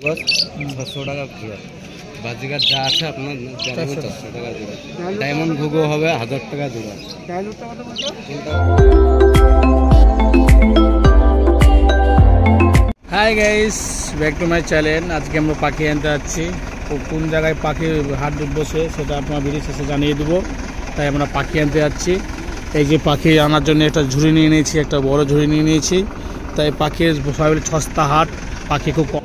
ছশো টাকা জোড়া, বাজিকার যা আছে আপনার 400 টাকা জোড়া, ডায়মন্ড ঘুঘু হবে 1000 টাকা জোড়া। Hi guys, back to my channel. আজকে আমরা পাখি আনতে যাচ্ছি। কোন জায়গায় পাখি হাট বসে সেটা আপনার ভিডিও শেষে জানিয়ে দেবো। তাই আমরা পাখি আনতে যাচ্ছি। এই যে পাখি আনার জন্য একটা ঝুড়ি নিয়ে নিয়েছি, একটা বড় ঝুড়ি নিয়ে নিয়েছি। তাই পাখির সবাই সস্তা হাট, পাখি খুব কম।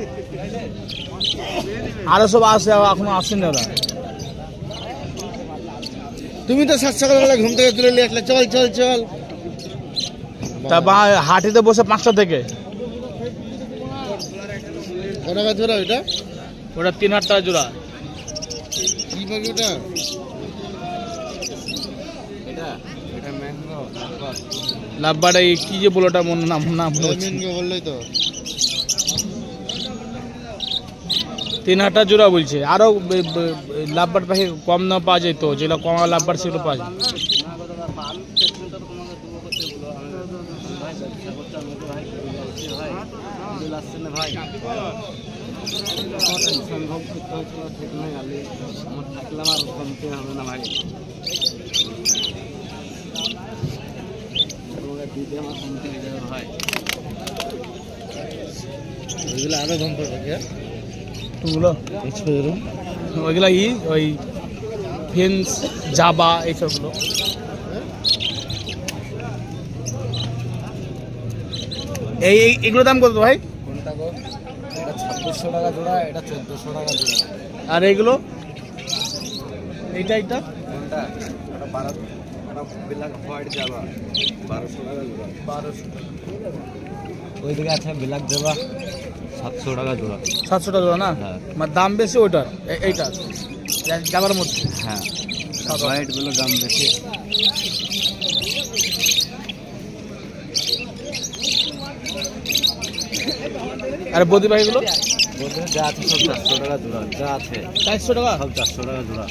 আরও সব আসে, এখনো আসেনি ওরা। তুমি তো 7 সকালবেলা ঘুম থেকে তুলে নিয়ে আসলে, চল চল চল। তা হাটিতে বসে 5টা থেকে। কত টাকা জোড়া ওইটা? ওটা 3000 টাকা জোড়া। কি পাখি ওটা? এটা ম্যাঙ্গো লাভবারটা কি যে বলো, ওটা মনে নাম ম্যাঙ্গো বললেই তো। 3000 টাকা জোড়া বলছে। আরও লাভবার পাখি কম না পাওয়া যায়, তো যেগুলো কম লাভবার সেগুলো পাওয়া যায়। আরো দাম পড়বে ওগুলো ওইগুলা ওই ফেন্স জাবা এইসবগুলো। এগুলো দাম কত ভাই? কোনটা গো? এটা 2600 টাকা জোড়া, এটা 1400 টাকা জোড়া। আর এইগুলো? এইটা কোনটা? এটা 12, এটা ব্ল্যাক হোয়াইট জাবা 1200 টাকা জোড়া। 1200। ওইদিকে আছে ব্ল্যাক জাবা 700 টাকা জোড়া। 700 টাকা জোড়া না? হ্যাঁ। মানে দাম বেশি ওইটার, এইটা জাবার মধ্যে। হ্যাঁ, হোয়াইটগুলো দাম বেশি। আর বদি ভাইগুলো? বলতে যা আছে সব 400 টাকা জোড়া, যা আছে 400 টাকা, সব 400 টাকা জোড়া।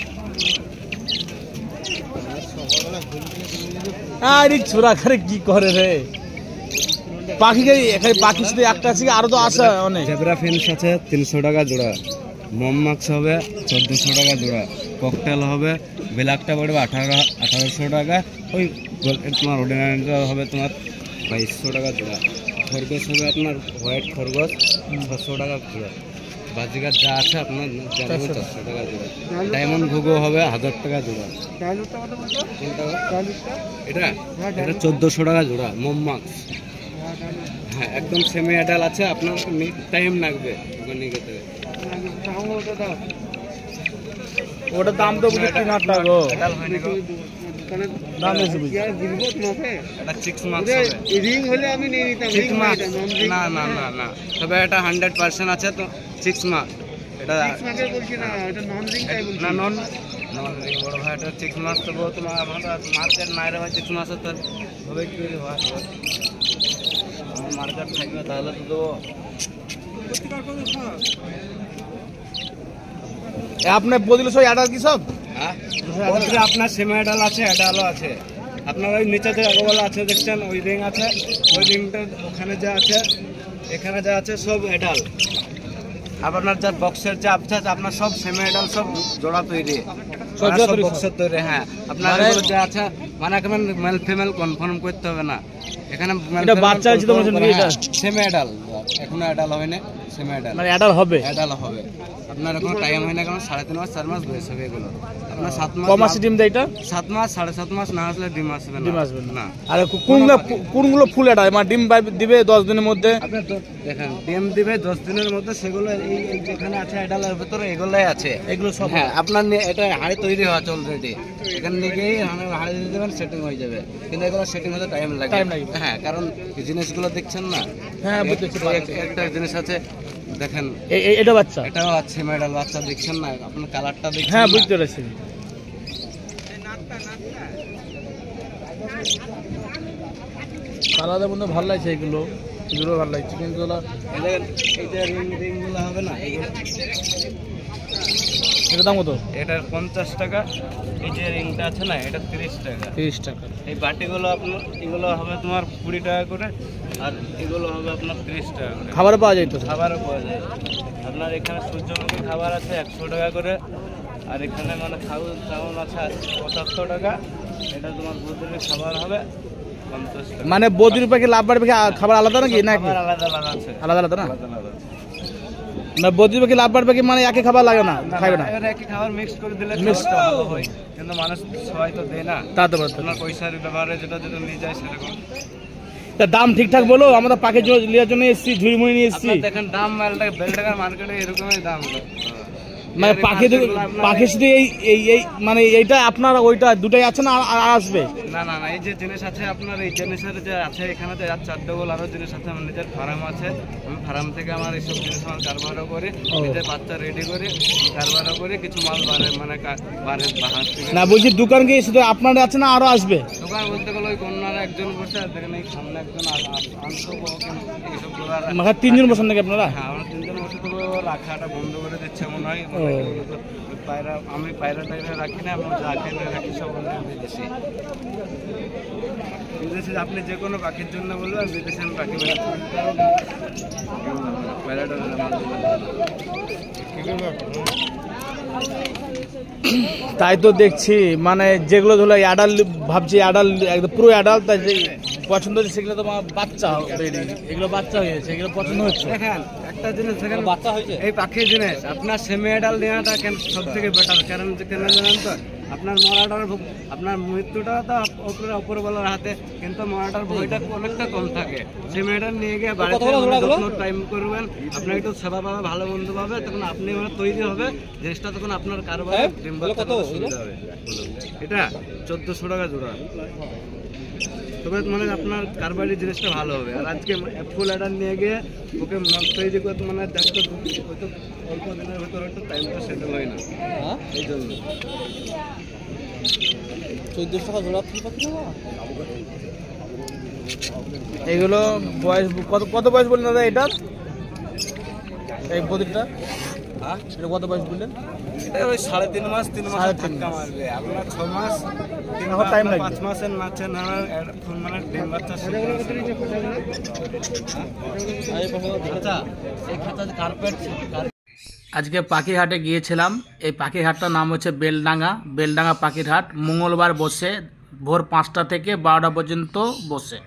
আরে ছোড়া করে কি করে রে পাখিকে? এখানে পাখি শুধু একটা আছে, আরো তো আসে অনেক। জেব্রা ফিন্স আছে 300 টাকা জোড়া, মমমাক্স হবে 1400 টাকা জোড়া, ককটেল হবে, ব্ল্যাকটা পড়বে 1800 টাকা, ওই তোমার অর্ডিনারিটা হবে তোমার 2200 টাকা জোড়া, খরগোশ হবে আপনার হোয়াইট খরগোশ 600 টাকা জোড়া, বাজিকার যা আছে আপনার 400 টাকা জোড়া, ডায়মন্ড ঘুঘু হবে 1000 টাকা জোড়া। এটা 1400 টাকা জোড়া, মমমাক্স। হ্যাঁ, একদম সেমি অ্যাডাল আছে, আপনার টাইম লাগবে ওখানে গেতে। ওটার দাম তো বুঝি 3000 টাকা গো। অ্যাডাল হয় না গো, দাম বেশি বুঝি। এটা 6 মার্কস হবে। রিং হলে আমি নিয়ে নিতাম, 6 মার্কস না না না না, তবে এটা 100% আছে তো 6 মার্ক। এটা 6 মার্কের বলছি না, এটা নন রিং টাই বলছি না। নন রিং বড় ভাই, এটা 6 মার্কস তো তোমার আমরা মার্কেট নাই রে ভাই। 6 মার্কস তো হবে কি হয়, আমার মার্কেট থাকবে তাহলে তো দেবো। আপনার বদিলে সব অ্যাডাল কি সব? হ্যাঁ, আপনার সেমি অ্যাডাল আছে, অ্যাডালও আছে। আপনার ওই নিচে যে আগোয়ালা আছে দেখছেন, ওই রিং আছে, ওই রিংটা ওখানে যা আছে, এখানে যা আছে সব অ্যাডাল। আপনার যা বক্সের যা আছে আপনার সব সেমি অ্যাডাল, সব জোড়া তৈরি, সব বক্সের তৈরি। হ্যাঁ, আপনার যা আছে মানে কেমন মেল ফিমেল কনফার্ম করতে হবে না। এখানে বাচ্চা আছে তো সেমি অ্যাডাল, এখনো অ্যাডাল হয় না, সেমি অ্যাডাল মানে অ্যাডাল হবে। অ্যাডাল হবে আপনার এখনো টাইম হয় না, কারণ 3.5 মাস 4 মাস বয়স হবে এগুলো। আপনার 7 মাস, কম মাসে ডিম দেয় এটা? 7 মাস 7.5 মাস না আসলে ডিম আসবে না। আর কোনগুলো ফুল এটা মানে ডিম দিবে 10 দিনের মধ্যে? আপনার দেখেন ডিম দিবে 10 দিনের মধ্যে, সেগুলো এই যেখানে আছে অ্যাডালের ভিতরে এগুলাই আছে, এগুলো সব। হ্যাঁ, আপনার এটা হাড়ি তৈরি হওয়া আছে অলরেডি, এখানে গিয়ে হাড়ি দিয়ে দেবেন, সেটিং হয়ে যাবে। কিন্তু এগুলো সেটিং হতে টাইম লাগে। হ্যাঁ, কারণ এই জিনিসগুলো দেখছেন না। হ্যাঁ, একটা জিনিস আছে দেখেন, এটা বাচ্চা, এটাও আছে মেডাল বাচ্চা, দেখছেন না আপনার কালারটা দেখছেন? হ্যাঁ, বুঝতে পেরেছি। কালারে মনে ভালো লাগছে, এগুলো ভালো লাগছে, কিন্তু এইটা রিংগুলো হবে না। এটা দাম কত? এটা 50 টাকা। এই যে রিংটা আছে না, এটা 30 টাকা। 30 টাকা। এই বাটিগুলো আপনার এগুলো হবে তোমার 20 টাকা করে, আর এগুলো হবে আপনার 30 টাকা করে। খাবারও পাওয়া যায় তো? খাবারও পাওয়া যায়। আপনার এখানে সূর্যমুখী খাবার আছে 100 টাকা করে, আর এখানে মানে খাউন আছে 75 টাকা। এটা তোমার বদ্রির খাবার হবে 50 টাকা। মানে বদ্রির পাখি লাভবার্ড পাখি খাবার আলাদা নাকি নাকি খাবার আলাদা আলাদা আছে, আলাদা আলাদা না? আলাদা আলাদা। না বদ্রির পাখি লাভবার্ড পাখি মানে একই খাবার লাগে না, খাইবে না? এবারে একই খাবার মিক্স করে দিলে Mix। খাবারটা ভালো হয়, কিন্তু মানুষ সবাই তো দেয় না। তা তো বলতে আপনার পয়সার ব্যাপারে যেটা যেটা নিয়ে যায় সেরকম। তা দাম ঠিকঠাক বলো, আমরা পাখি নেওয়ার জন্য এসেছি, ঝুড়ি মুড়ি নিয়ে এসেছি। আপনার দেখেন দাম বেলটাকার মার্কেটে এরকমই দাম। মানে পাখি শুধু এই মানে এইটা আপনার ওইটা দুটাই আছে না আর আসবে? না না না, এই যে জিনিস আছে আপনার, এই জিনিসের যে আছে এখানে তো 4 আরো জিনিস আছে। আমার নিজের ফার্ম আছে, আমি ফার্ম থেকে আমার এইসব জিনিস আমার কারবারও করি, নিজের বাচ্চা রেডি করি, কারবারও করি। কিছু মাল মানে বাহার থেকে। না বলছি দোকান কি শুধু আপনার আছে না আরো আসবে? দোকান বলতে গেলে ওই কন্যারা একজন বসে, আর দেখেন এই সামনে একজন আনতো এইসব করার। মানে 3 জন বসেন নাকি আপনারা? হ্যাঁ, আমরা 3 জন বসে, তবে রাখাটা বন্ধ করে দিচ্ছে মনে হয়। পায়রা আমি পায়রা টায়রা রাখি না, আমি রাখি না, রাখি সব বিদেশি। বিদেশে আপনি যে কোনো পাখির জন্য বলবেন, বিদেশে আমি পাখি পায়রাটা তাই তো দেখছি, মানে যেগুলো ধরো অ্যাডাল ভাবছি, অ্যাডাল একদম পুরো অ্যাডাল, তাই যে পছন্দ হচ্ছে সেগুলো তো আমার বাচ্চা রেডি, এগুলো বাচ্চা হয়েছে, এগুলো পছন্দ হচ্ছে। দেখেন একটা জিনিস দেখেন, বাচ্চা হয়েছে এই পাখির জিনিস আপনার সেমি অ্যাডাল নেওয়াটা সব থেকে বেটার। কারণ কেন জানেন তো, আপনার মরাটার আপনার মৃত্যুটা তো উপরওয়ালার হাতে, কিন্তু মরাটার ভয়টা অনেকটা কম থাকে। সেমি অ্যাডাল নিয়ে গিয়ে বাড়িতে টাইম করবেন, আপনার একটু সেবা পাবে, ভালো বন্ধু পাবে, তখন আপনি মানে তৈরি হবে জিনিসটা, তখন আপনার কারবারে ডিম বাচ্চা সুবিধা হবে। এটা 1400 টাকা জোড়া, তবে মানে আপনার কারবারি জিনিসটা ভালো হবে। আর আজকে ফুল অ্যাডার নিয়ে গিয়ে ওকে তৈরি করতে মানে দেখতে হয়তো অল্প দিনের ভেতরে একটু টাইমটা সেটেল হয় না, এই জন্য 1400 টাকা জোড়া। এগুলো বয়স কত বয়স বললেন দাদা এটা? এই প্রদীপটা এটা কত বয়স বললেন? এটা ওই 3.5 মাস 3 মাস ধাক্কা মারবে। আপনার 6 মাস টাইম লাগবে, 5 মাসের মাঝে না ফুল মানে ডিম বাচ্চা। আচ্ছা, এই খাতা কার্পেট। আজকে পাখির হাটে গিয়েছিলাম। এই পাখির হাটটার নাম হচ্ছে বেলডাঙ্গা পাখির হাট। মঙ্গলবার বসে, ভোর 5টা থেকে 12টা পর্যন্ত বসে।